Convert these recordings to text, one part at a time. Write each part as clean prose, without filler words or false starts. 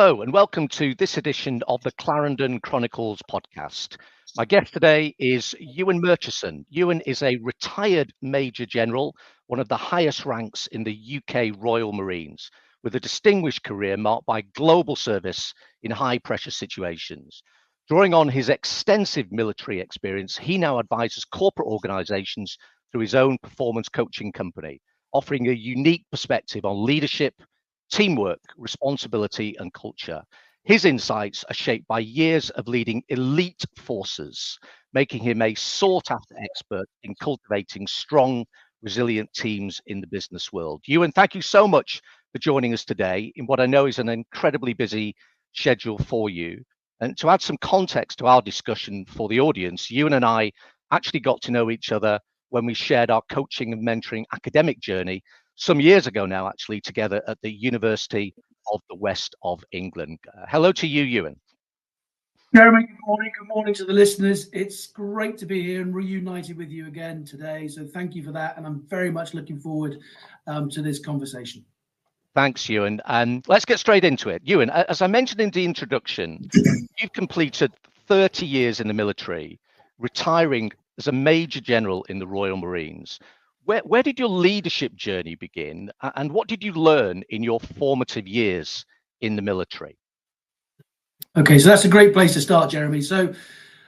Hello and welcome to this edition of the Clarendon Chronicles podcast. My guest today is EWEN Murchison. EWEN is a retired Major General, one of the highest ranks in the UK Royal Marines, with a distinguished career marked by global service in high-pressure situations. Drawing on his extensive military experience, he now advises corporate organisations through his own performance coaching company, offering a unique perspective on leadership, teamwork, responsibility, and culture. His insights are shaped by years of leading elite forces, making him a sought-after expert in cultivating strong, resilient teams in the business world. EWEN, thank you so much for joining us today in what I know is an incredibly busy schedule for you. And to add some context to our discussion for the audience, EWEN and I actually got to know each other when we shared our coaching and mentoring academic journey some years ago now, actually, together at the University of the West of England. Hello to you, EWEN. Jeremy, good morning. Good morning to the listeners. It's great to be here and reunited with you again today. So thank you for that. And I'm very much looking forward to this conversation. Thanks, EWEN. And let's get straight into it. EWEN, as I mentioned in the introduction, you've completed 30 years in the military, retiring as a Major General in the Royal Marines. Where did your leadership journey begin, and what did you learn in your formative years in the military? Okay, so that's a great place to start, Jeremy. So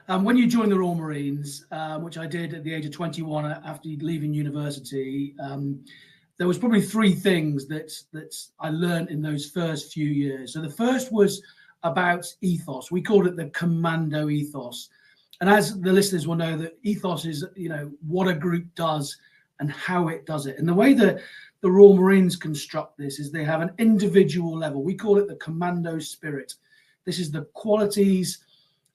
when you joined the Royal Marines, which I did at the age of 21 after leaving university, there was probably three things that I learned in those first few years. So the first was about ethos. We called it the commando ethos. And as the listeners will know, that ethos is, what a group does and how it does it. And the way that the Royal Marines construct this is they have an individual level. We call it the commando spirit. This is the qualities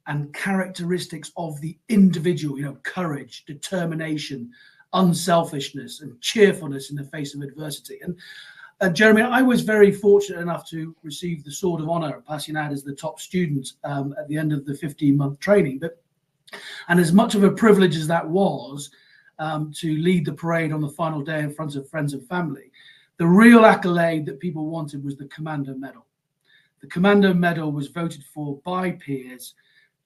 and characteristics of the individual, courage, determination, unselfishness, and cheerfulness in the face of adversity. And Jeremy, I was very fortunate enough to receive the Sword of Honour, passing out as the top student at the end of the 15-month training. And as much of a privilege as that was, to lead the parade on the final day in front of friends and family, the real accolade that people wanted was the Commando Medal. The Commando Medal was voted for by peers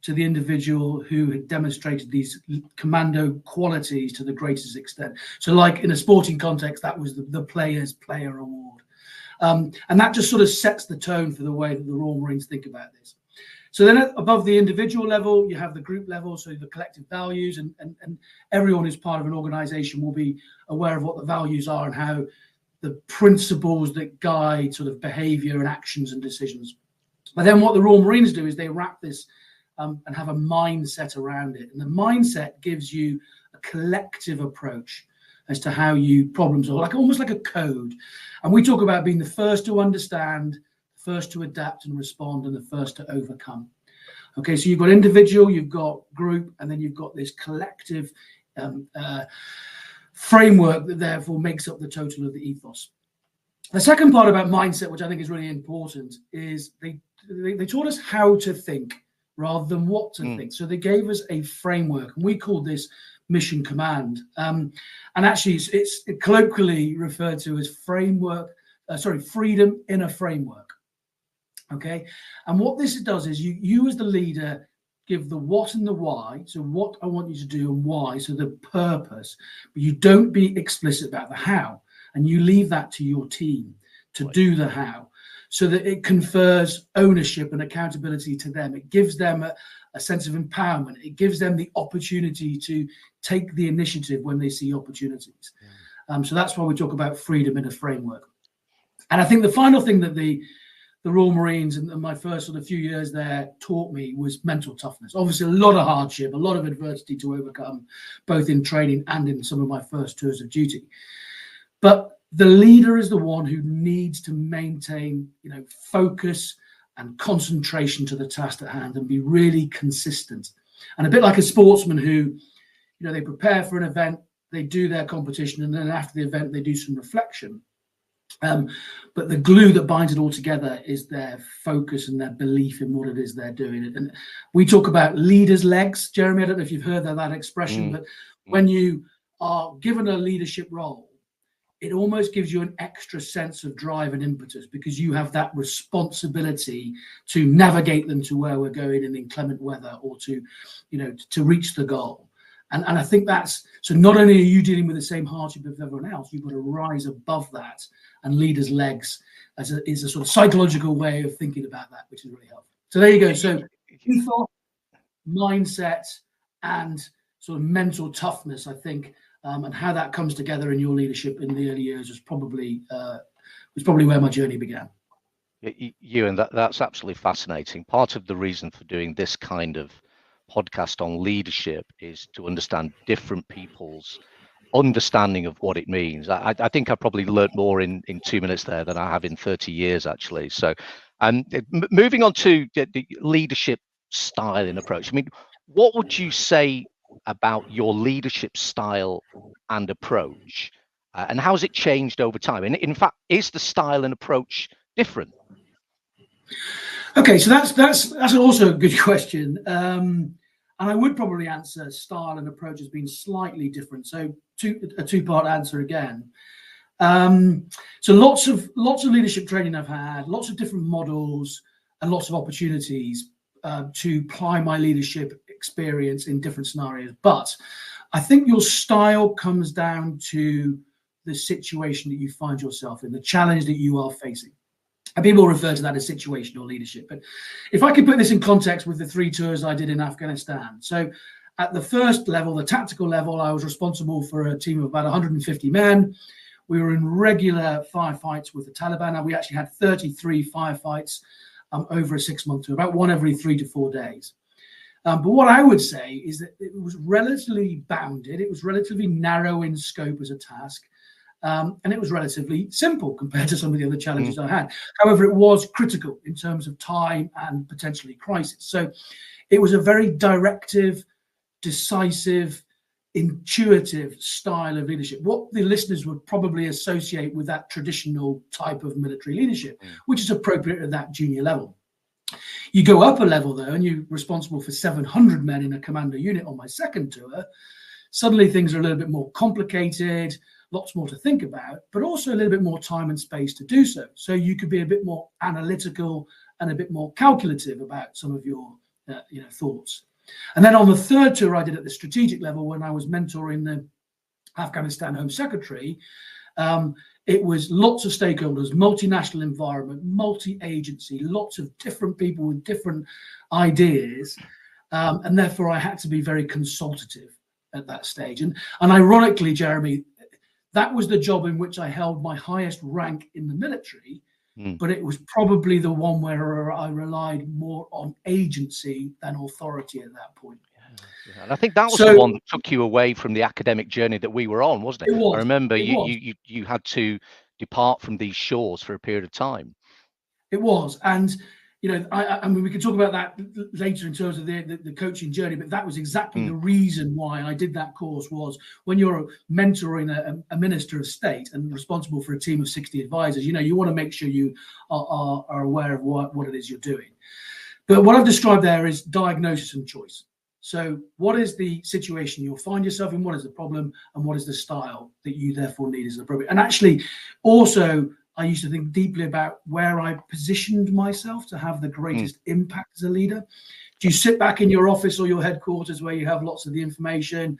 to the individual who had demonstrated these commando qualities to the greatest extent. So like in a sporting context, that was the Players' Player Award. And that just sort of sets the tone for the way that the Royal Marines think about this. So then above the individual level, you have the group level, so the collective values, and everyone who's part of an organization will be aware of what the values are and how the principles that guide sort of behavior and actions and decisions. But then what the Royal Marines do is they wrap this and have a mindset around it. And the mindset gives you a collective approach as to how you problem solve, almost like a code. And we talk about being the first to understand, first to adapt and respond, and the first to overcome. Okay, so you've got individual, you've got group, and then you've got this collective framework that therefore makes up the total of the ethos. The second part about mindset, which I think is really important, is they taught us how to think rather than what to think. So they gave us a framework, and we called this Mission Command. And actually, it's colloquially referred to as freedom in a framework. Okay, and what this does is you as the leader give the what and the why. So what I want you to do and why, so the purpose, but you don't be explicit about the how, and you leave that to your team to do the how, so that it confers ownership and accountability to them. It gives them a sense of empowerment. It gives them the opportunity to take the initiative when they see opportunities. So that's why we talk about freedom in a framework. And I think the final thing that the Royal Marines and my first sort of few years there taught me was mental toughness. Obviously, a lot of hardship, a lot of adversity to overcome, both in training and in some of my first tours of duty. But the leader is the one who needs to maintain, focus and concentration to the task at hand and be really consistent. And a bit like a sportsman who, they prepare for an event, they do their competition, and then after the event, they do some reflection. But the glue that binds it all together is their focus and their belief in what it is they're doing. And we talk about leaders' legs. Jeremy, I don't know if you've heard that expression, but when you are given a leadership role, it almost gives you an extra sense of drive and impetus, because you have that responsibility to navigate them to where we're going in inclement weather, or to, to reach the goal. And I think that's, so not only are you dealing with the same hardship as everyone else, you've got to rise above that and lead as legs is a sort of psychological way of thinking about that, which is really helpful. So there you go. So ethos, mindset, and sort of mental toughness, I think, and how that comes together in your leadership in the early years was probably where my journey began. Ewan, that's absolutely fascinating. Part of the reason for doing this kind of podcast on leadership is to understand different people's understanding of what it means. I think I probably learned more in 2 minutes there than I have in 30 years, actually. So, moving on to the leadership style and approach. I mean, what would you say about your leadership style and approach, and how has it changed over time? And in fact, is the style and approach different? Okay, so that's also a good question. And I would probably answer style and approach as being slightly different. So a two-part answer again. So lots of leadership training I've had, lots of different models and lots of opportunities to apply my leadership experience in different scenarios. But I think your style comes down to the situation that you find yourself in, the challenge that you are facing. And people refer to that as situational leadership. But if I could put this in context with the 3 tours I did in Afghanistan. So at the first level, the tactical level, I was responsible for a team of about 150 men. We were in regular firefights with the Taliban, and we actually had 33 firefights over a 6-month tour, about one every 3 to 4 days. But what I would say is that it was relatively bounded. It was relatively narrow in scope as a task. And it was relatively simple compared to some of the other challenges I had. However, it was critical in terms of time and potentially crisis. So it was a very directive, decisive, intuitive style of leadership, what the listeners would probably associate with that traditional type of military leadership, which is appropriate at that junior level. You go up a level, though, and you're responsible for 700 men in a commando unit on my second tour. Suddenly things are a little bit more complicated, lots more to think about, but also a little bit more time and space to do so. So you could be a bit more analytical and a bit more calculative about some of your thoughts. And then on the third tour I did at the strategic level, when I was mentoring the Afghanistan Home Secretary, it was lots of stakeholders, multinational environment, multi-agency, lots of different people with different ideas. And therefore I had to be very consultative at that stage. And ironically, Jeremy, that was the job in which I held my highest rank in the military, but it was probably the one where I relied more on agency than authority at that point. Yeah. And I think that was the one that took you away from the academic journey that we were on, wasn't it? I remember you had to depart from these shores for a period of time. It was. And I mean, we could talk about that later in terms of the coaching journey, but that was exactly the reason why I did that course. Was when you're mentoring a minister of state and responsible for a team of 60 advisors, you want to make sure you are aware of what it is you're doing. But what I've described there is diagnosis and choice. So what is the situation you'll find yourself in? What is the problem? And what is the style that you therefore need as appropriate? And actually, also, I used to think deeply about where I positioned myself to have the greatest impact as a leader. Do you sit back in your office or your headquarters where you have lots of the information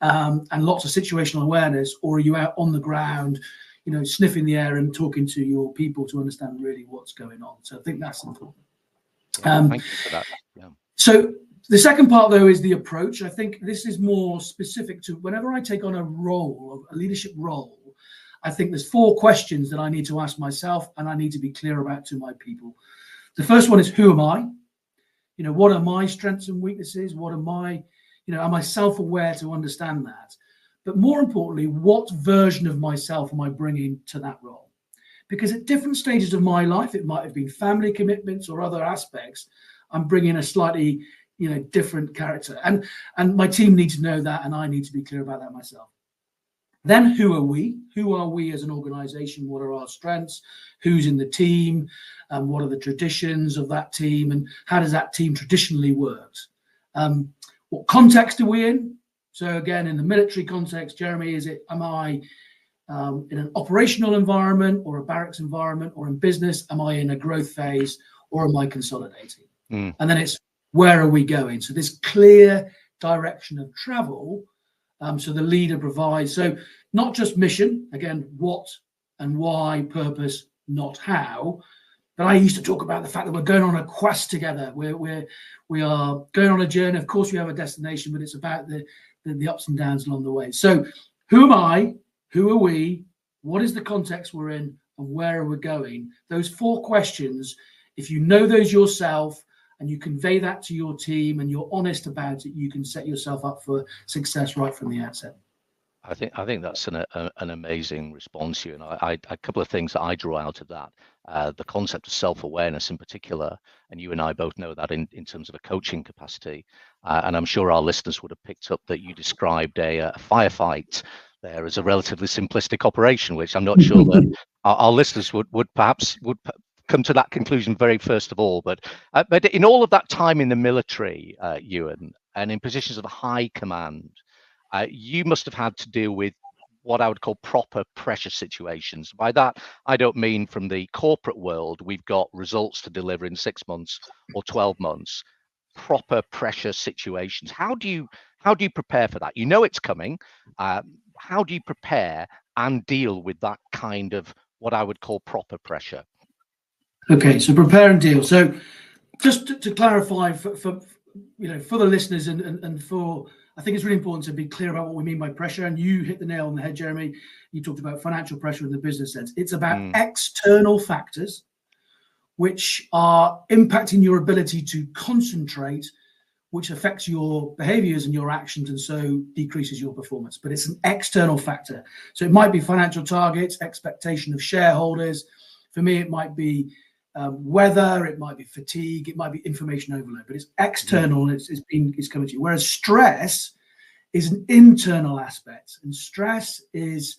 and lots of situational awareness, or are you out on the ground, sniffing the air and talking to your people to understand really what's going on? So I think that's important. Thank you for that. Yeah. So the second part, though, is the approach. I think this is more specific to whenever I take on a role, a leadership role. I think there's 4 questions that I need to ask myself and I need to be clear about to my people. The first one is, who am I? What are my strengths and weaknesses? What am I, am I self-aware to understand that? But more importantly, what version of myself am I bringing to that role? Because at different stages of my life, it might have been family commitments or other aspects, I'm bringing a slightly, different character. And my team need to know that, and I need to be clear about that myself. Then who are we? Who are we as an organization? What are our strengths? Who's in the team? What are the traditions of that team? And how does that team traditionally work? What context are we in? So again, in the military context, Jeremy, am I in an operational environment or a barracks environment or in business? Am I in a growth phase or am I consolidating? And then it's, where are we going? So this clear direction of travel. So the leader provides, so not just mission, again, what and why, purpose, not how. But I used to talk about the fact that we're going on a quest together. We are going on a journey. Of course, we have a destination, but it's about the ups and downs along the way. So who am I? Who are we? What is the context we're in? And where are we going? Those 4 questions, if you know those yourself and you convey that to your team and you're honest about it, you can set yourself up for success right from the outset. I think that's an amazing response here, and a couple of things that I draw out of that, the concept of self-awareness in particular, and you and I both know that in terms of a coaching capacity, and I'm sure our listeners would have picked up that you described a firefight there as a relatively simplistic operation, which I'm not sure that our listeners would perhaps come to that conclusion very first of all. But in all of that time in the military, Ewan, and in positions of high command, you must have had to deal with what I would call proper pressure situations. By that, I don't mean from the corporate world, we've got results to deliver in 6 months or 12 months. Proper pressure situations. How do you prepare for that? You know it's coming. How do you prepare and deal with that kind of what I would call proper pressure? Okay, so prepare and deal. So just to clarify for the listeners and for, I think it's really important to be clear about what we mean by pressure. And you hit the nail on the head, Jeremy. You talked about financial pressure in the business sense. It's about external factors which are impacting your ability to concentrate, which affects your behaviors and your actions, and so decreases your performance. But it's an external factor. So it might be financial targets, expectation of shareholders. For me, it might be weather, it might be fatigue, it might be information overload, but it's external and it's coming to you. Whereas stress is an internal aspect, and stress is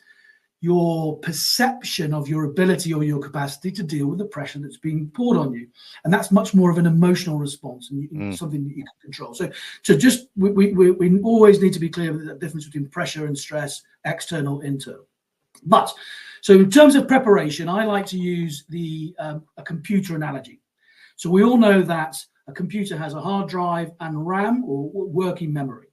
your perception of your ability or your capacity to deal with the pressure that's being poured on you. And that's much more of an emotional response and something that you can control. So just, we always need to be clear with the difference between pressure and stress, external, internal. But so in terms of preparation, I like to use a computer analogy. So we all know that a computer has a hard drive and RAM, or working memory.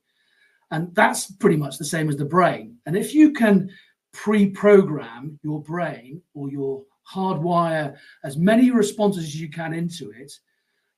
And that's pretty much the same as the brain. And if you can pre-program your brain, or your hardwire as many responses as you can into it,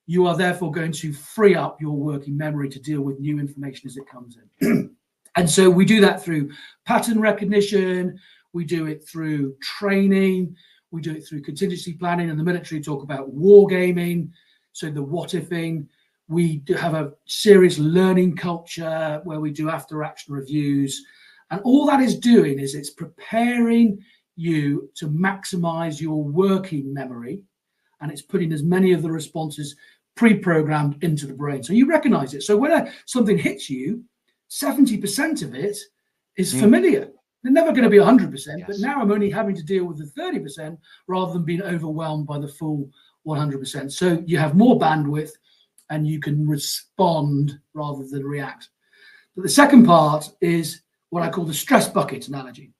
you are therefore going to free up your working memory to deal with new information as it comes in. And so we do that through pattern recognition, we do it through training, we do it through contingency planning, and the military talk about wargaming, so the what-ifing. We do have a serious learning culture where we do after-action reviews. And all that is doing is it's preparing you to maximize your working memory, and it's putting as many of the responses pre-programmed into the brain. So you recognize it. So when something hits you, 70% of it is familiar. They're never going to be 100%, yes. But now I'm only having to deal with the 30% rather than being overwhelmed by the full 100%. So you have more bandwidth and you can respond rather than react. But the second part is what I call the stress bucket analogy,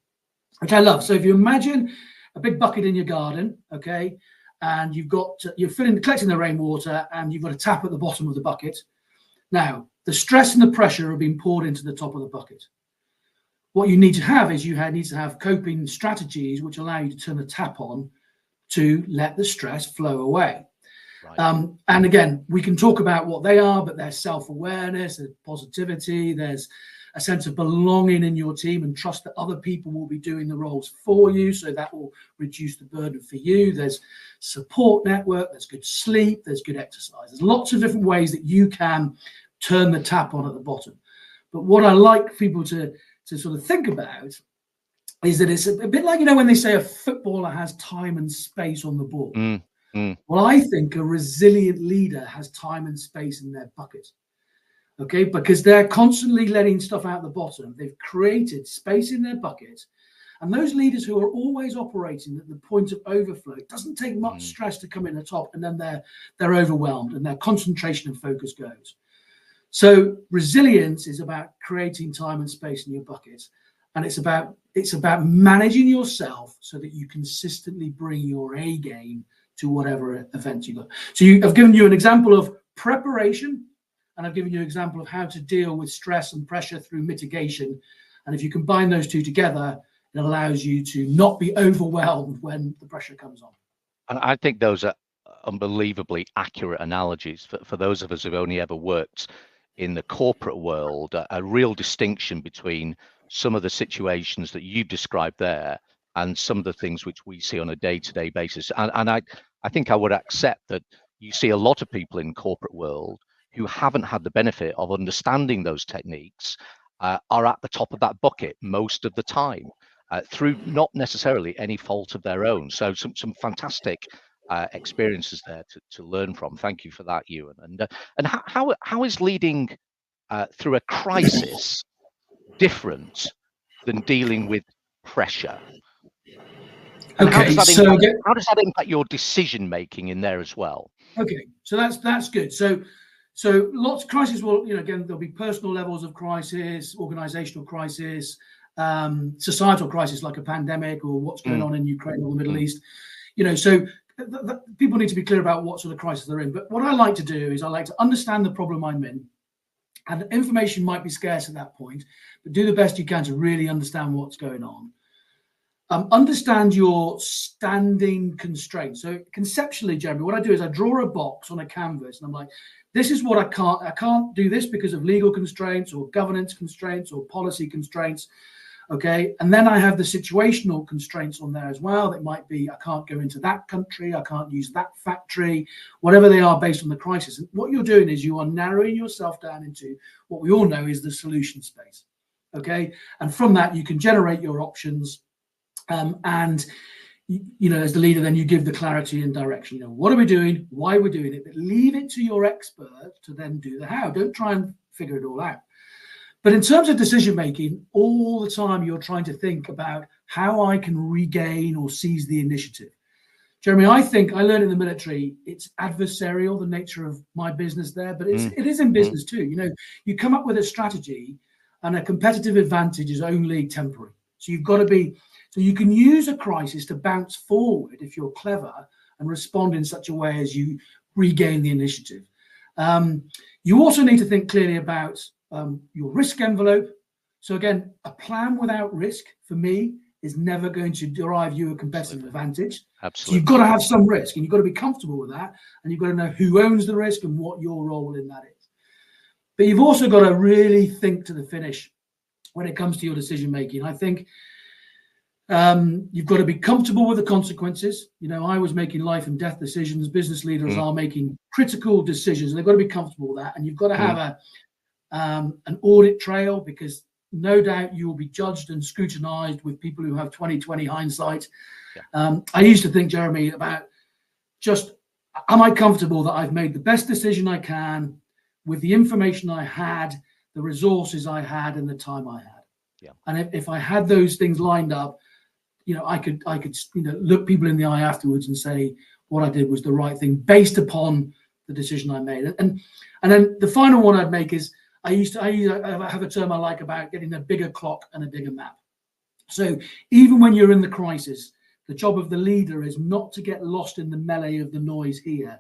which I love. So if you imagine a big bucket in your garden, okay, and you're collecting the rainwater, and you've got a tap at the bottom of the bucket. Now, the stress and the pressure are being poured into the top of the bucket. What you need to have is need to have coping strategies which allow you to turn the tap on to let the stress flow away. Right. And again, we can talk about what they are, but there's self-awareness, there's positivity, there's a sense of belonging in your team and trust that other people will be doing the roles for you, so that will reduce the burden for you. There's support network, there's good sleep, there's good exercise. There's lots of different ways that you can turn the tap on at the bottom. But what I like people to sort of think about is that it's a bit like, when they say a footballer has time and space on the ball. Well, I think a resilient leader has time and space in their bucket. Okay, because they're constantly letting stuff out the bottom. They've created space in their bucket. And those leaders who are always operating at the point of overflow, it doesn't take much stress to come in the top, and then they're overwhelmed and their concentration and focus goes. So resilience is about creating time and space in your bucket. and it's about managing yourself so that you consistently bring your A game to whatever event you got. So I've given you an example of preparation, and I've given you an example of how to deal with stress and pressure through mitigation. And if you combine those two together, it allows you to not be overwhelmed when the pressure comes on. And I think those are unbelievably accurate analogies for those of us who've only ever worked in the corporate world. A real distinction between some of the situations that you've described there and some of the things which we see on a day-to-day basis. And I think I would accept that you see a lot of people in corporate world who haven't had the benefit of understanding those techniques, are at the top of that bucket most of the time, through not necessarily any fault of their own. So some fantastic experiences there to learn from. Thank you for that, Ewan. And how is leading through a crisis different than dealing with pressure? And okay, how does that impact your decision making in there as well? Okay, so that's good. So lots of crises will, again, there'll be personal levels of crisis, organizational crisis, societal crisis like a pandemic or what's going on in Ukraine or the Middle East. So people need to be clear about what sort of crisis they're in. But what I like to do is I like to understand the problem I'm in, and information might be scarce at that point, but do the best you can to really understand what's going on. Understand your standing constraints. So conceptually, Jeremy, what I do is I draw a box on a canvas, and I'm like, this is what I can't do this because of legal constraints or governance constraints or policy constraints. Okay, and then I have the situational constraints on there as well. That might be, I can't go into that country, I can't use that factory, whatever they are based on the crisis. And what you're doing is you are narrowing yourself down into what we all know is the solution space. Okay, and from that you can generate your options, and as the leader, then you give the clarity and direction. What are we doing? Why we're doing it? But leave it to your expert to then do the how. Don't try and figure it all out. But in terms of decision making, all the time you're trying to think about how I can regain or seize the initiative. Jeremy, I think I learned in the military, it's adversarial, the nature of my business there, but it is in business too. You come up with a strategy and a competitive advantage is only temporary. So you've got to be, so you can use a crisis to bounce forward if you're clever and respond in such a way as you regain the initiative. You also need to think clearly about your risk envelope. So again, a plan without risk for me is never going to derive you a competitive advantage. Absolutely. So you've got to have some risk, and you've got to be comfortable with that, and you've got to know who owns the risk and what your role in that is. But you've also got to really think to the finish when it comes to your decision making. I think you've got to be comfortable with the consequences. I was making life and death decisions. Business leaders are making critical decisions, and they've got to be comfortable with that. And you've got to have an audit trail, because no doubt you will be judged and scrutinized with people who have 20/20 hindsight. I used to think, Jeremy, about just, am I comfortable that I've made the best decision I can with the information I had, the resources I had, and the time I had? And if I had those things lined up, I could look people in the eye afterwards and say what I did was the right thing based upon the decision I made. And then the final one I'd make is, I have a term I like about getting a bigger clock and a bigger map. So even when you're in the crisis, the job of the leader is not to get lost in the melee of the noise here,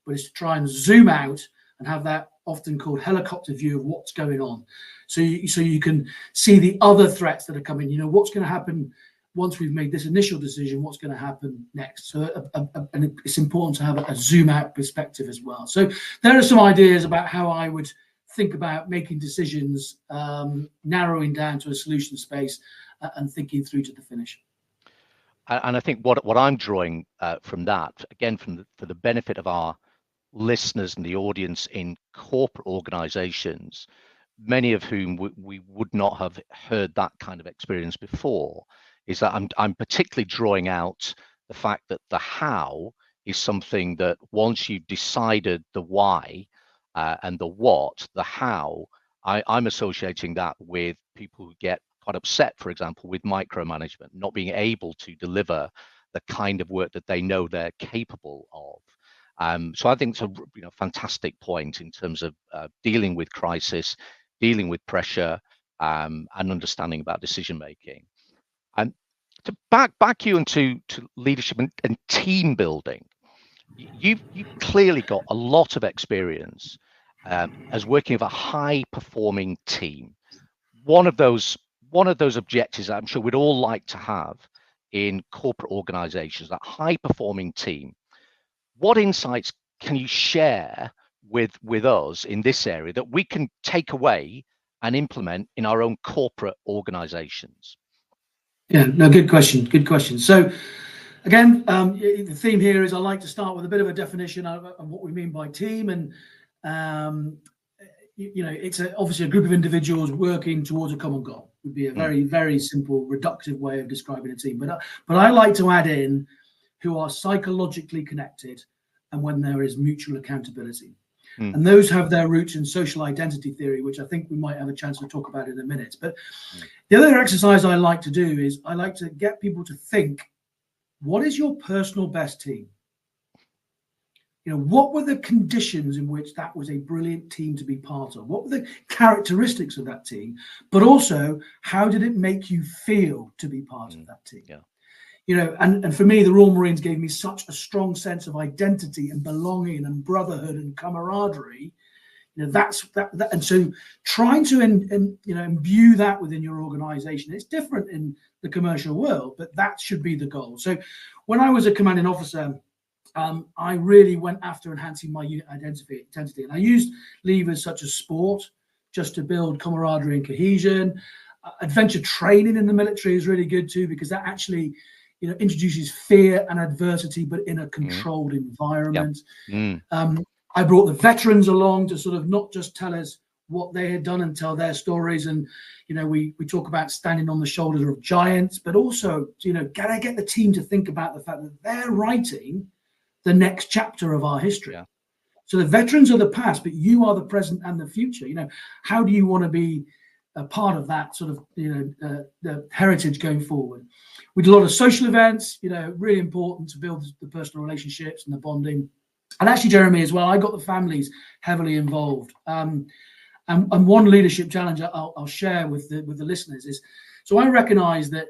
but is to try and zoom out and have that often called helicopter view of what's going on. So you can see the other threats that are coming. What's going to happen once we've made this initial decision, what's going to happen next. So and it's important to have a zoom out perspective as well. So there are some ideas about how I would think about making decisions, narrowing down to a solution space, and thinking through to the finish. And I think what I'm drawing from that, again, for the benefit of our listeners and the audience in corporate organizations, many of whom we would not have heard that kind of experience before, is that I'm particularly drawing out the fact that the how is something that once you've decided the why, and the what, the how, I'm associating that with people who get quite upset, for example, with micromanagement, not being able to deliver the kind of work that they know they're capable of. So I think it's a fantastic point in terms of dealing with crisis, dealing with pressure, and understanding about decision making. And to back you into leadership and team building, you've clearly got a lot of experience as working with a high performing team. One of those objectives I'm sure we'd all like to have in corporate organizations, that high performing team. What insights can you share with us in this area that we can take away and implement in our own corporate organizations? Yeah, no, good question. Good question. So again, the theme here is I like to start with a bit of a definition of what we mean by team. And, it's obviously a group of individuals working towards a common goal. Would be a very, very simple, reductive way of describing a team. But I like to add in who are psychologically connected and when there is mutual accountability. And those have their roots in social identity theory, which I think we might have a chance to talk about in a minute. But the other exercise I like to do is I like to get people to think, what is your personal best team? What were the conditions in which that was a brilliant team to be part of? What were the characteristics of that team? But also, how did it make you feel to be part of that team? Yeah. And for me, the Royal Marines gave me such a strong sense of identity and belonging and brotherhood and camaraderie. That's that. And so trying to imbue that within your organization, it's different in the commercial world, but that should be the goal. So when I was a commanding officer, I really went after enhancing my unit identity. And I used levers such as sport, just to build camaraderie and cohesion. Adventure training in the military is really good too, because that actually introduces fear and adversity, but in a controlled environment. I brought the veterans along to sort of not just tell us what they had done and tell their stories. And, we talk about standing on the shoulders of giants, but also, gotta get the team to think about the fact that they're writing the next chapter of our history. Yeah. So the veterans are the past, but you are the present and the future. How do you want to be a part of that sort of, the heritage going forward? We did a lot of social events, really important to build the personal relationships and the bonding. And actually, Jeremy, as well, I got the families heavily involved. And one leadership challenge I'll share with the listeners is, so I recognize that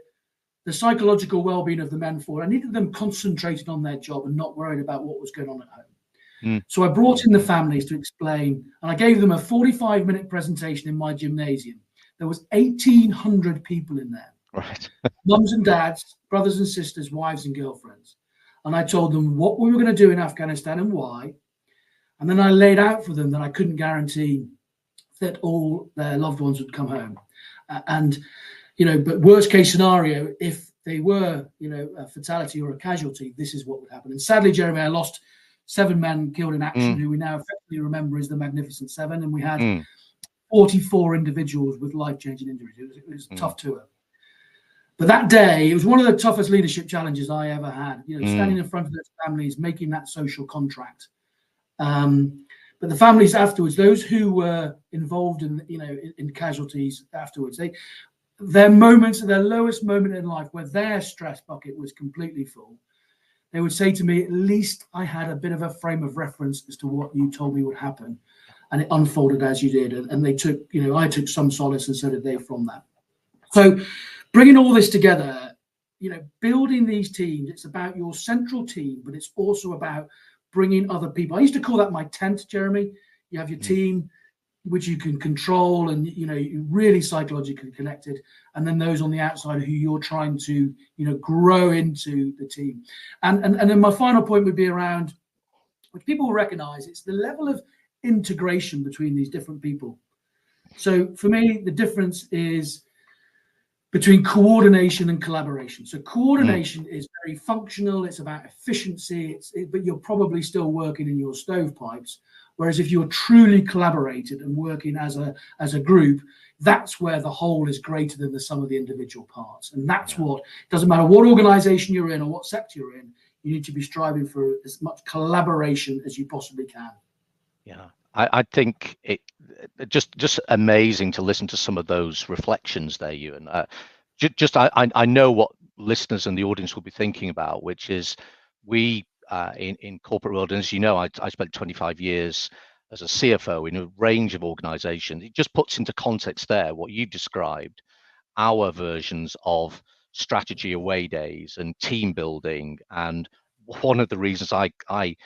the psychological well-being of the men forward, I needed them concentrated on their job and not worried about what was going on at home. So I brought in the families to explain, and I gave them a 45-minute presentation in my gymnasium. There was 1,800 people in there. Right. Mums and dads, brothers and sisters, wives and girlfriends. And I told them what we were going to do in Afghanistan and why. And then I laid out for them that I couldn't guarantee that all their loved ones would come home. But worst case scenario, if they were, a fatality or a casualty, this is what would happen. And sadly, Jeremy, I lost 7 men killed in action, who we now effectively remember as the Magnificent Seven. And we had 44 individuals with life-changing injuries. It was a tough tour. But that day, it was one of the toughest leadership challenges I ever had, standing in front of those families, making that social contract. But the families afterwards, those who were involved in casualties afterwards, their moments, their lowest moment in life where their stress bucket was completely full, they would say to me, at least I had a bit of a frame of reference as to what you told me would happen. And it unfolded as you did. And they took, I took some solace, and so did they from that. So bringing all this together, building these teams, it's about your central team, but it's also about bringing other people. I used to call that my tent, Jeremy. You have your team, which you can control and, you're really psychologically connected. And then those on the outside who you're trying to, grow into the team. And then my final point would be around, which people will recognize, it's the level of integration between these different people. So for me, the difference is between coordination and collaboration. So coordination is very functional. It's about efficiency, but you're probably still working in your stovepipes. Whereas if you're truly collaborated and working as a group, that's where the whole is greater than the sum of the individual parts. And that's what, doesn't matter what organization you're in or what sector you're in, you need to be striving for as much collaboration as you possibly can. Yeah, I think it just amazing to listen to some of those reflections there, Ewan. I know what listeners and the audience will be thinking about, which is we in corporate world, and as you know, I spent 25 years as a CFO in a range of organizations. It just puts into context there what you described, our versions of strategy away days and team building. And one of the reasons I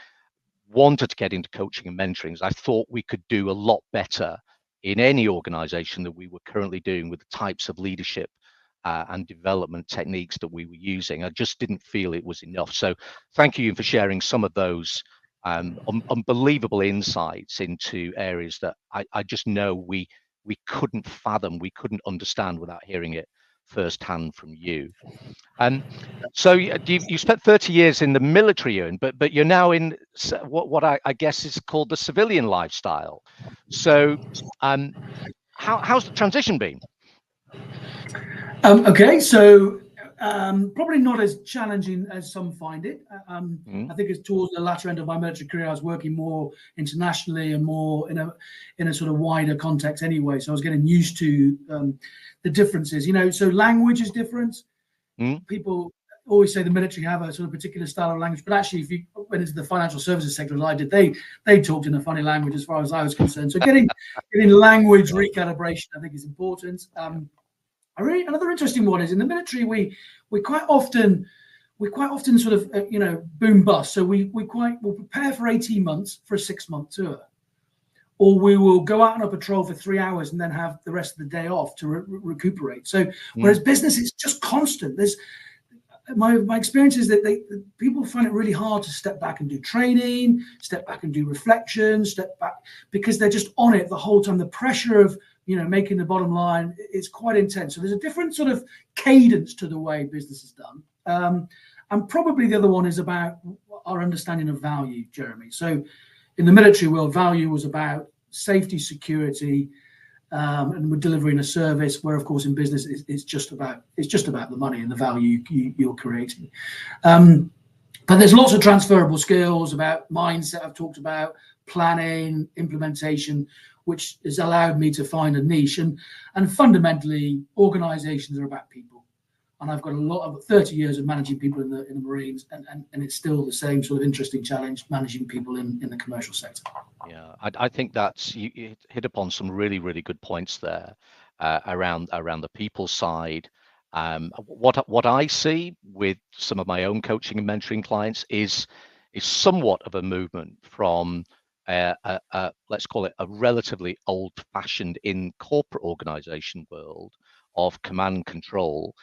wanted to get into coaching and mentoring is I thought we could do a lot better in any organization that we were currently doing with the types of leadership and development techniques that we were using. I just didn't feel it was enough. So thank you for sharing some of those unbelievable insights into areas that I just know we couldn't fathom, we couldn't understand without hearing it firsthand from you. So you spent 30 years in the military, Ewan, but you're now in what I guess is called the civilian lifestyle. So how's the transition been? Okay, so probably not as challenging as some find it. I think it's towards the latter end of my military career, I was working more internationally and more in a sort of wider context anyway. So I was getting used to the differences, you know. So language is different. People always say the military have a sort of particular style of language, but actually, if you went into the financial services sector as I did, they talked in a funny language as far as I was concerned. So getting language recalibration, I think, is important. Another interesting one is in the military, we quite often sort of boom bust. So we'll prepare for 18 months for a 6-month tour, or we will go out on a patrol for 3 hours and then have the rest of the day off to recuperate. So whereas business is just constant. There's my experience is that people find it really hard to step back and do training, step back and do reflection, step back, because they're just on it the whole time. The pressure of making the bottom line is quite intense. So there's a different sort of cadence to the way business is done. And probably the other one is about our understanding of value, Jeremy. So in the military world, value was about safety, security, and we're delivering a service. Where, of course, in business, it's just about the money and the value you're creating. But there's lots of transferable skills about mindset. I've talked about planning, implementation, which has allowed me to find a niche. And fundamentally, organizations are about people. And I've got a lot of 30 years of managing people in the Marines, and it's still the same sort of interesting challenge managing people in the commercial sector. Yeah, I think that's you hit upon some really, really good points there around the people side. What I see with some of my own coaching and mentoring clients is somewhat of a movement from let's call it a relatively old-fashioned in corporate organization world of command and control,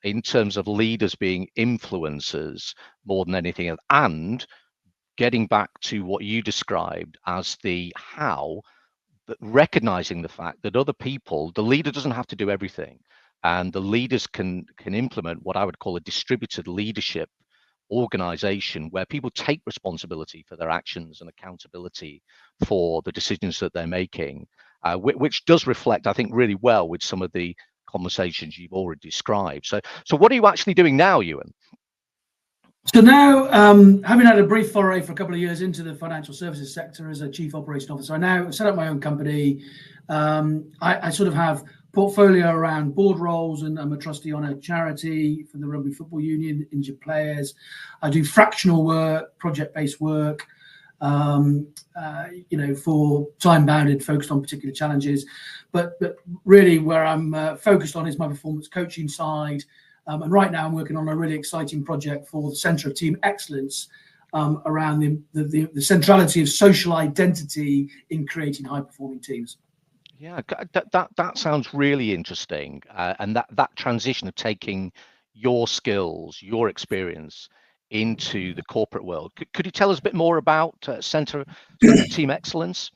in terms of leaders being influencers more than anything else, and getting back to what you described as the how, but recognizing the fact that other people, the leader doesn't have to do everything, and the leaders can implement what I would call a distributed leadership organization where people take responsibility for their actions and accountability for the decisions that they're making, which does reflect, I think, really well with some of the conversations you've already described. So what are you actually doing now, Ewan? So now, having had a brief foray for a couple of years into the financial services sector as a chief operating officer, I now set up my own company. I sort of have portfolio around board roles, and I'm a trustee on a charity for the Rugby Football Union, injured players. I do fractional work, project-based work, for time-bounded, focused on particular challenges. But really where I'm focused on is my performance coaching side. And right now I'm working on a really exciting project for the Centre of Team Excellence around the centrality of social identity in creating high-performing teams. Yeah, that sounds really interesting. And that transition of taking your skills, your experience into the corporate world. Could you tell us a bit more about Centre of Team Excellence?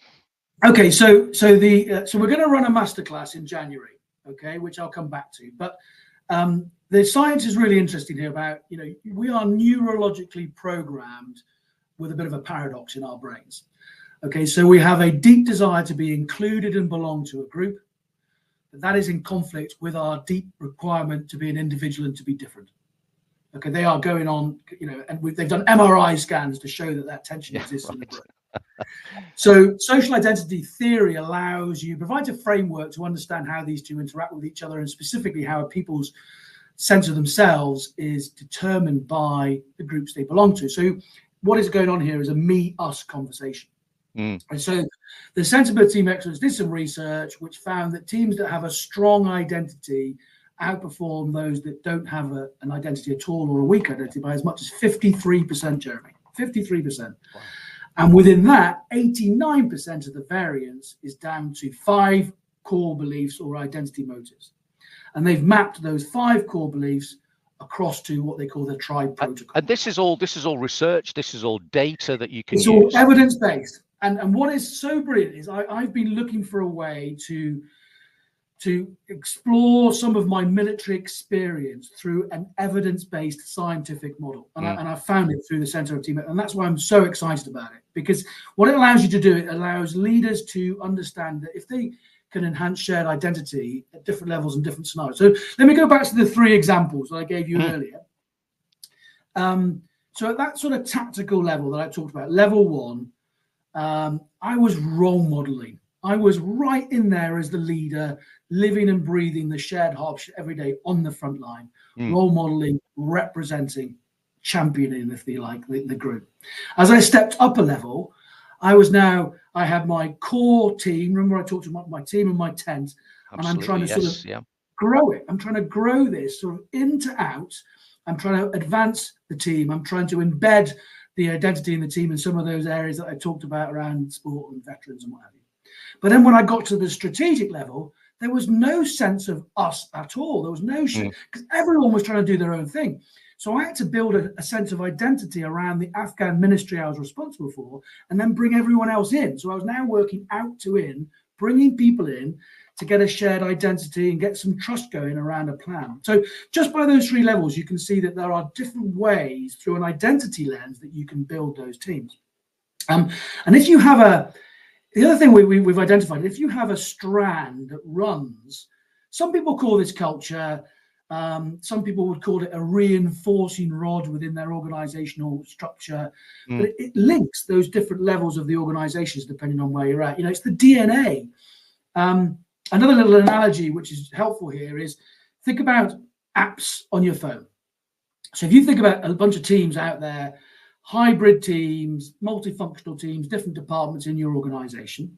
Okay, so we're going to run a masterclass in January, okay, which I'll come back to. But the science is really interesting here about, we are neurologically programmed with a bit of a paradox in our brains. Okay, so we have a deep desire to be included and belong to a group. But that is in conflict with our deep requirement to be an individual and to be different. Okay, they are going on, and they've done MRI scans to show that tension exists in the brain. So social identity theory provides a framework to understand how these two interact with each other, and specifically how people's sense of themselves is determined by the groups they belong to. So what is going on here is a me-us conversation. Mm. And so the Centre for Team Excellence did some research which found that teams that have a strong identity outperform those that don't have an identity at all, or a weak identity, by as much as 53%, Jeremy. 53%. Wow. And within that, 89% of the variance is down to 5 core beliefs or identity motives. And they've mapped those 5 core beliefs across to what they call the tribe protocol. And this is all research, this is all data that you can use. It's all evidence-based. And what is so brilliant is I've been looking for a way to explore some of my military experience through an evidence-based scientific model. And I found it through the Centre of Team. And that's why I'm so excited about it, because what it allows you to do, it allows leaders to understand that if they can enhance shared identity at different levels and different scenarios. So let me go back to the 3 examples that I gave you earlier. So at that sort of tactical level that I talked about, level 1, I was role modeling. I was right in there as the leader, living and breathing the shared hardship every day on the front line, role modeling, representing, championing, if you like, the group. As I stepped up a level, I had my core team. Remember, I talked about my team and my tent. Absolutely, and I'm trying to sort of grow it. I'm trying to grow this sort of into out. I'm trying to advance the team. I'm trying to embed the identity in the team in some of those areas that I talked about around sport and veterans and what have you. But then when I got to the strategic level, there was no sense of us at all. There was no shit, because everyone was trying to do their own thing. So I had to build a sense of identity around the Afghan ministry I was responsible for, and then bring everyone else in. So I was now working out to in, bringing people in to get a shared identity and get some trust going around a plan. So just by those 3 levels, you can see that there are different ways through an identity lens that you can build those teams. And if you have the other thing we've identified, if you have a strand that runs, some people call this culture, some people would call it a reinforcing rod within their organizational structure, but it links those different levels of the organizations depending on where you're at. It's the DNA. Another little analogy which is helpful here is think about apps on your phone. So if you think about a bunch of teams out there, hybrid teams, multifunctional teams, different departments in your organization,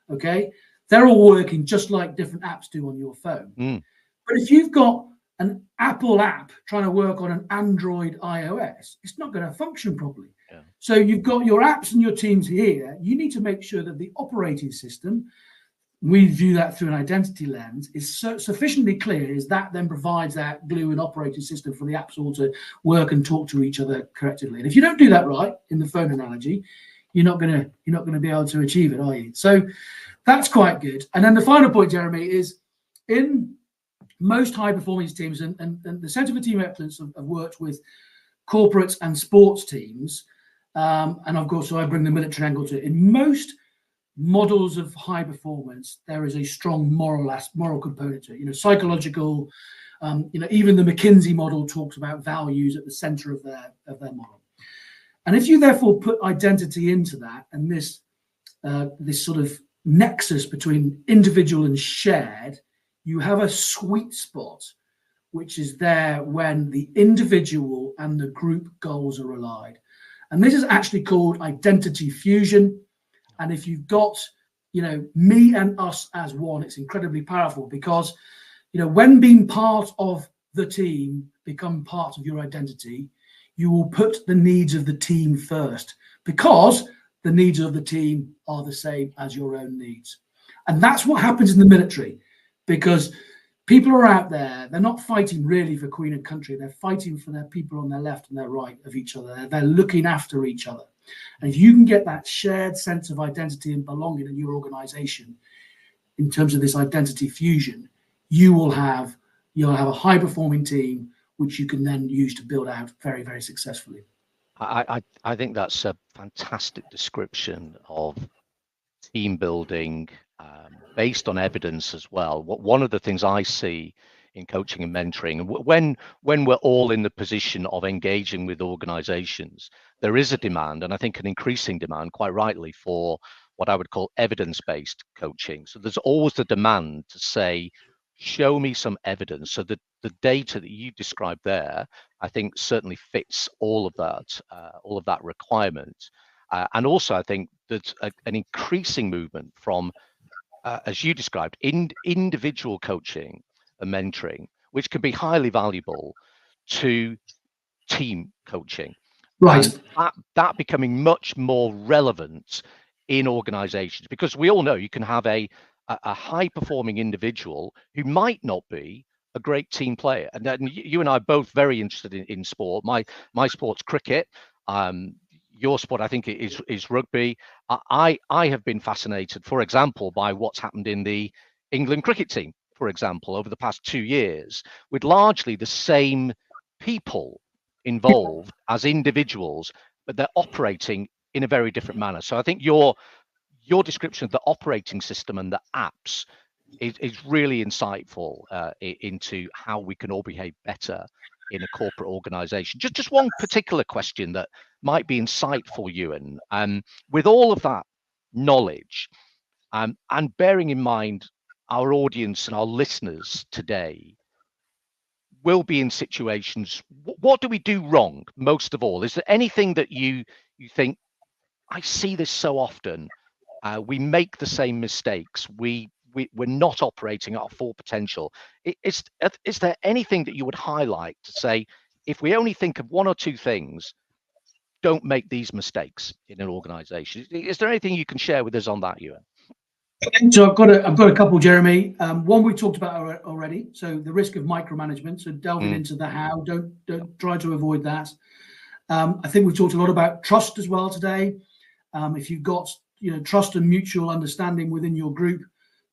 okay, they're all working just like different apps do on your phone. But if you've got an Apple app trying to work on an Android iOS, it's not going to function properly. So you've got your apps and your teams here. You need to make sure that the operating system, we view that through an identity lens, is sufficiently clear, is that then provides that glue and operating system for the apps all to work and talk to each other correctly. And if you don't do that right, in the phone analogy, you're not going to be able to achieve it, are you? So that's quite good. And then the final point, Jeremy, is in most high performance teams, and the Centre for Team Excellence have worked with corporates and sports teams, and of course, so I bring the military angle to it. In most models of high performance, there is a strong moral component to it. Psychological. Even the McKinsey model talks about values at the center of their model. And if you therefore put identity into that, and this sort of nexus between individual and shared, you have a sweet spot, which is there when the individual and the group goals are aligned. And this is actually called identity fusion. And if you've got, me and us as one, it's incredibly powerful because, when being part of the team become part of your identity, you will put the needs of the team first because the needs of the team are the same as your own needs. And that's what happens in the military, because people are out there, they're not fighting really for Queen and country. They're fighting for their people on their left and their right of each other. They're looking after each other. And if you can get that shared sense of identity and belonging in your organization, in terms of this identity fusion, you'll have a high performing team, which you can then use to build out very, very successfully. I think that's a fantastic description of team building based on evidence as well. One of the things I see in coaching and mentoring, when we're all in the position of engaging with organizations, there is a demand, and I think an increasing demand, quite rightly, for what I would call evidence-based coaching. So there's always the demand to say, show me some evidence. So the data that you described there, I think certainly fits all of that requirement. And also, I think there's an increasing movement from, as you described, individual coaching and mentoring, which can be highly valuable, to team coaching. Right. And that becoming much more relevant in organizations, because we all know you can have a high performing individual who might not be a great team player. And then you and I are both very interested in sport. My sport's cricket. Your sport, I think, is rugby. I have been fascinated, for example, by what's happened in the England cricket team, for example, over the past 2 years, with largely the same people involved as individuals, but they're operating in a very different manner. So I think your description of the operating system and the apps is really insightful into how we can all behave better in a corporate organization. Just one particular question that might be insightful, Ewan. With all of that knowledge, and bearing in mind our audience and our listeners today will be in situations, what do we do wrong most of all? Is there anything that you think, I see this so often, we make the same mistakes, we're not operating at our full potential? Is there anything that you would highlight to say, if we only think of one or two things, don't make these mistakes in an organization? Is there anything you can share with us on that, Ewan? So I've got a couple, Jeremy. One we talked about already. So the risk of micromanagement. So delving into the how. Don't try to avoid that. I think we talked a lot about trust as well today. If you've got trust and mutual understanding within your group,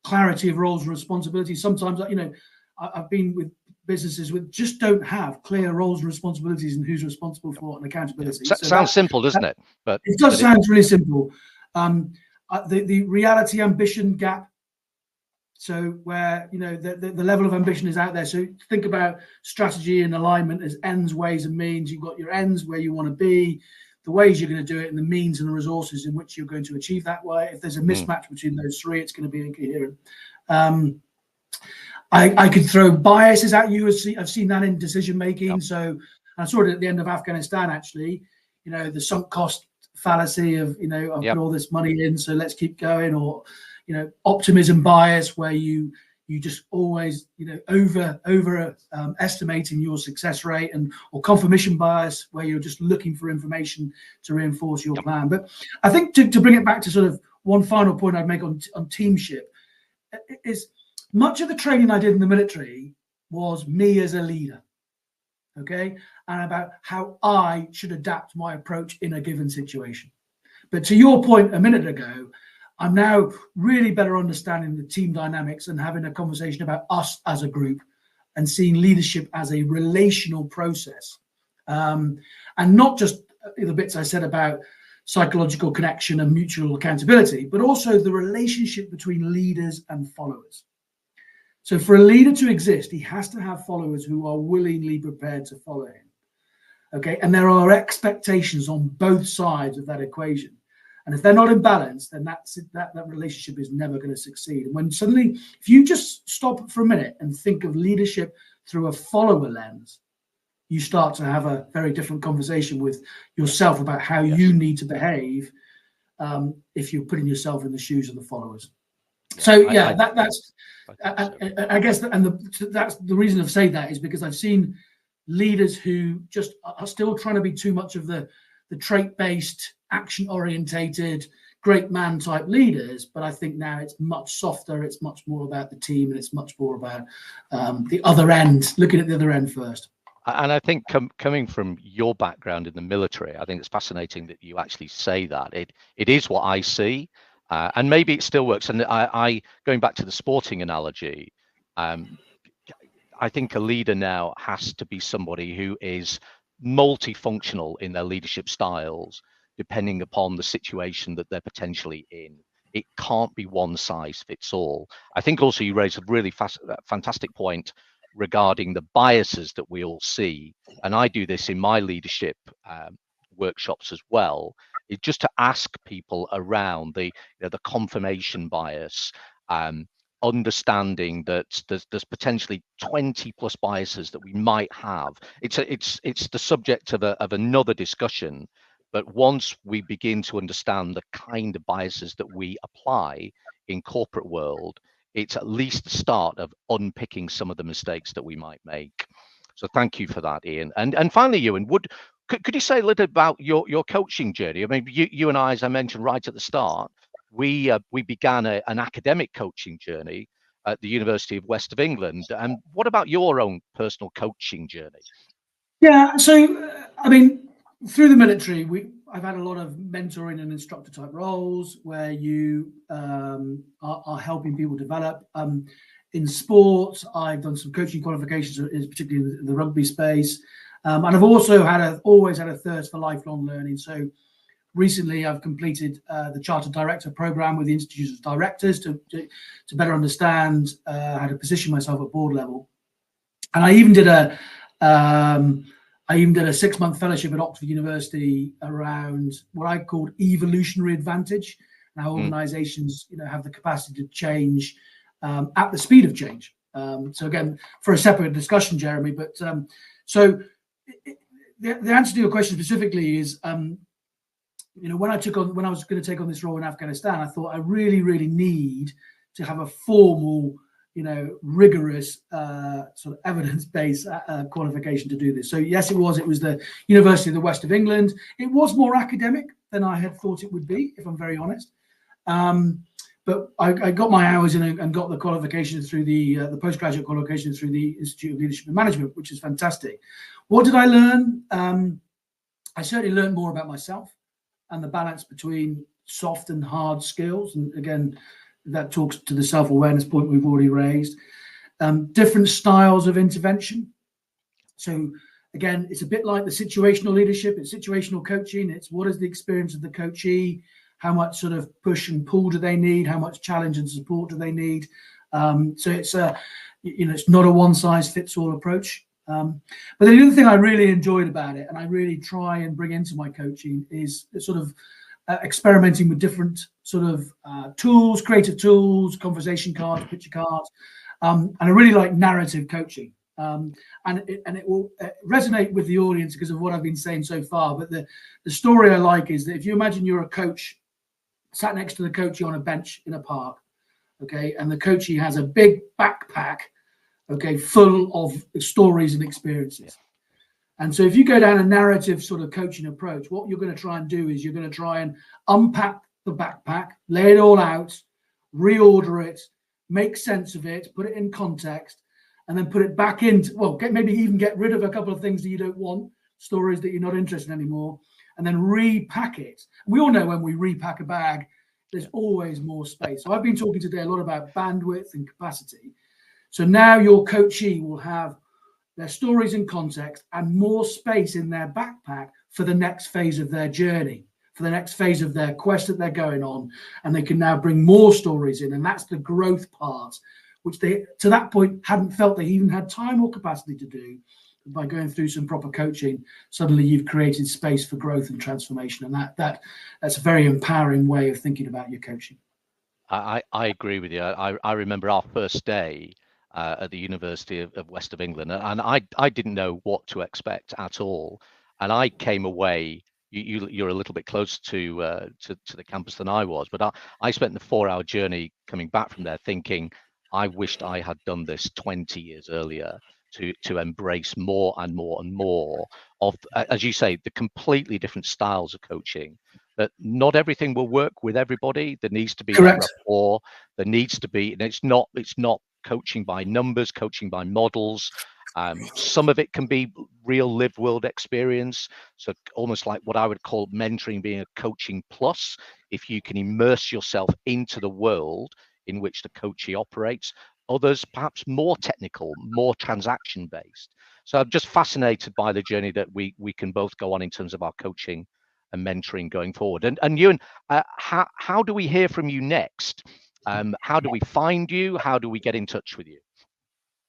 clarity of roles and responsibilities. Sometimes I've been with businesses with just don't have clear roles and responsibilities and who's responsible for and accountability. Sounds simple, doesn't it? But it does sound really simple. The reality ambition gap. So where the level of ambition is out there. So think about strategy and alignment as ends, ways, and means. You've got your ends where you want to be, the ways you're going to do it, and the means and the resources in which you're going to achieve that way. If there's a mismatch between those three, it's going to be incoherent. I could throw biases at you. I've seen that in decision making. Yep. So I saw it at the end of Afghanistan, actually. The sunk cost fallacy of I've put all this money in, so let's keep going, or optimism bias, where you just always over estimating your success rate, or confirmation bias, where you're just looking for information to reinforce your plan. But I think to bring it back to sort of one final point I'd make on teamship is, much of the training I did in the military was me as a leader. Okay, and about how I should adapt my approach in a given situation. But to your point a minute ago, I'm now really better understanding the team dynamics and having a conversation about us as a group, and seeing leadership as a relational process, and not just the bits I said about psychological connection and mutual accountability, but also the relationship between leaders and followers. So for a leader to exist, he has to have followers who are willingly prepared to follow him. Okay, and there are expectations on both sides of that equation. And if they're not in balance, then that relationship is never going to succeed. And when suddenly, if you just stop for a minute and think of leadership through a follower lens, you start to have a very different conversation with yourself about how you need to behave if you're putting yourself in the shoes of the followers. So that's I guess, that's the reason I've said that, is because I've seen leaders who just are still trying to be too much of the trait-based, action-orientated, great man type leaders. But I think now it's much softer. It's much more about the team, and it's much more about the other end, looking at the other end first. And I think coming from your background in the military, I think it's fascinating that you actually say that. It is what I see. And maybe it still works. And I going back to the sporting analogy, I think a leader now has to be somebody who is multifunctional in their leadership styles, depending upon the situation that they're potentially in. It can't be one size fits all. I think also you raised a really fantastic point regarding the biases that we all see. And I do this in my leadership workshops as well. It's just to ask people around the confirmation bias, understanding that there's potentially 20 plus biases that we might have. It's the subject of another discussion, But once we begin to understand the kind of biases that we apply in corporate world, it's at least the start of unpicking some of the mistakes that we might make. So thank you for that, Ian. And finally, Ewan, could you say a little about your coaching journey? I mean, you and I, as I mentioned right at the start, we began an academic coaching journey at the University of West of England. And what about your own personal coaching journey? Yeah, so I mean, through the military, I've had a lot of mentoring and instructor type roles where you are helping people develop. In sport, I've done some coaching qualifications, particularly in the rugby space, and I've also always had a thirst for lifelong learning. So recently, I've completed the Chartered Director program with the Institute of Directors to better understand how to position myself at board level, and I even did a 6-month fellowship at Oxford University around what I called evolutionary advantage, and how organizations, have the capacity to change at the speed of change. So again, for a separate discussion, Jeremy, but so the answer to your question specifically is, when I was going to take on this role in Afghanistan, I thought I really, really need to have a formal, rigorous sort of evidence-based qualification to do this. So yes, it was the University of the West of England. It was more academic than I had thought it would be, if I'm very honest. But I got my hours in and got the qualification through the postgraduate qualification through the Institute of Leadership and Management, which is fantastic. What did I learn? I certainly learned more about myself and the balance between soft and hard skills. And again, that talks to the self-awareness point we've already raised. Different styles of intervention. So again, it's a bit like the situational leadership. It's situational coaching. It's what is the experience of the coachee? How much sort of push and pull do they need? How much challenge and support do they need? So it's it's not a one-size-fits-all approach. But the other thing I really enjoyed about it, and I really try and bring into my coaching, is sort of experimenting with different sort of tools, creative tools, conversation cards, picture cards, and I really like narrative coaching. And it will resonate with the audience because of what I've been saying so far. But the story I like is that if you imagine you're a coach sat next to the coachee on a bench in a park, okay, and the coachee has a big backpack, okay, full of stories and experiences. And so if you go down a narrative sort of coaching approach, what you're going to try and do is you're going to try and unpack the backpack, lay it all out, reorder it, make sense of it, put it in context, and then put it back into, maybe even get rid of a couple of things that you don't want, stories that you're not interested in anymore, and then repack it. We all know when we repack a bag, there's always more space. So I've been talking today a lot about bandwidth and capacity. So now your coachee will have their stories in context and more space in their backpack for the next phase of their journey, for the next phase of their quest that they're going on. And they can now bring more stories in. And that's the growth part, which they, to that point, hadn't felt they even had time or capacity to do. By going through some proper coaching, suddenly you've created space for growth and transformation. And that's a very empowering way of thinking about your coaching. I agree with you. I remember our first day at the University of West of England, and I didn't know what to expect at all. And I came away. You're a little bit closer to the campus than I was, but I spent the 4-hour journey coming back from there thinking, I wished I had done this 20 years earlier to embrace more and more and more of, as you say, the completely different styles of coaching. That not everything will work with everybody. There needs to be that rapport. There needs to be, and it's not coaching by numbers, coaching by models. Some of it can be real lived world experience. So almost like what I would call mentoring being a coaching plus. If you can immerse yourself into the world in which the coachee operates. Others perhaps more technical, more transaction based. So I'm just fascinated by the journey that we can both go on in terms of our coaching and mentoring going forward. And Ewan, how do we hear from you next? How do we find you? How do we get in touch with you?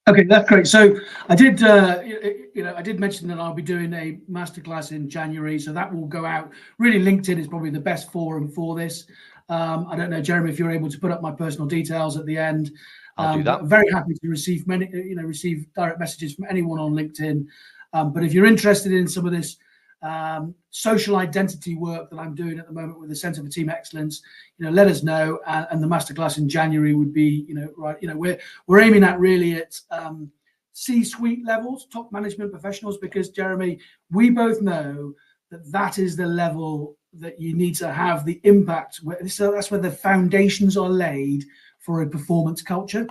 Okay, that's great. So I did, I did mention that I'll be doing a masterclass in January, so that will go out. Really, LinkedIn is probably the best forum for this. I don't know, Jeremy, if you're able to put up my personal details at the end. I'll do that. I'm very happy to receive receive direct messages from anyone on LinkedIn. But if you're interested in some of this social identity work that I'm doing at the moment with the Centre for Team Excellence, let us know. And the masterclass in January would be, right. We're aiming at really at C-suite levels, top management professionals, because Jeremy, we both know that is the level that you need to have the impact. So that's where the foundations are laid for a performance culture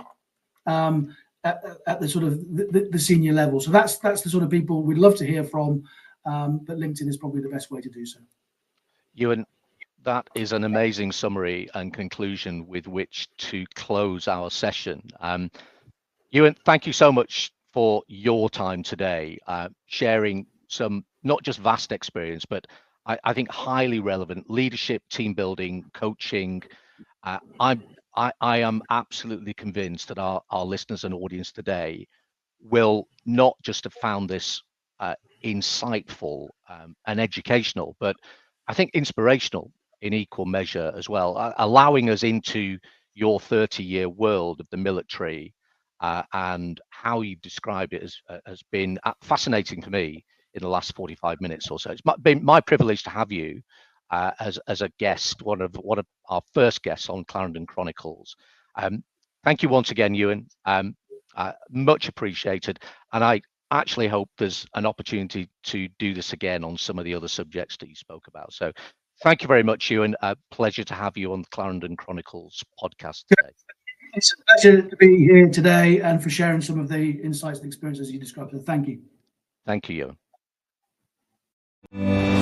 at the sort of the senior level. So that's the sort of people we'd love to hear from. But LinkedIn is probably the best way to do so. Ewan, that is an amazing summary and conclusion with which to close our session. Ewan, thank you so much for your time today, sharing some not just vast experience, but I think highly relevant leadership, team building, coaching. I am absolutely convinced that our listeners and audience today will not just have found this insightful and educational, but I think inspirational in equal measure as well, allowing us into your 30-year world of the military and how you describe it has been fascinating to me in the last 45 minutes or so. It's been my privilege to have you as a guest, one of our first guests on Clarendon Chronicles. Thank you once again, Ewan. Much appreciated, and I actually hope there's an opportunity to do this again on some of the other subjects that you spoke about. So thank you very much, Ewan. Pleasure to have you on the Clarendon Chronicles podcast today. It's a pleasure to be here today and for sharing some of the insights and experiences you described. So thank you. Thank you, Ewan.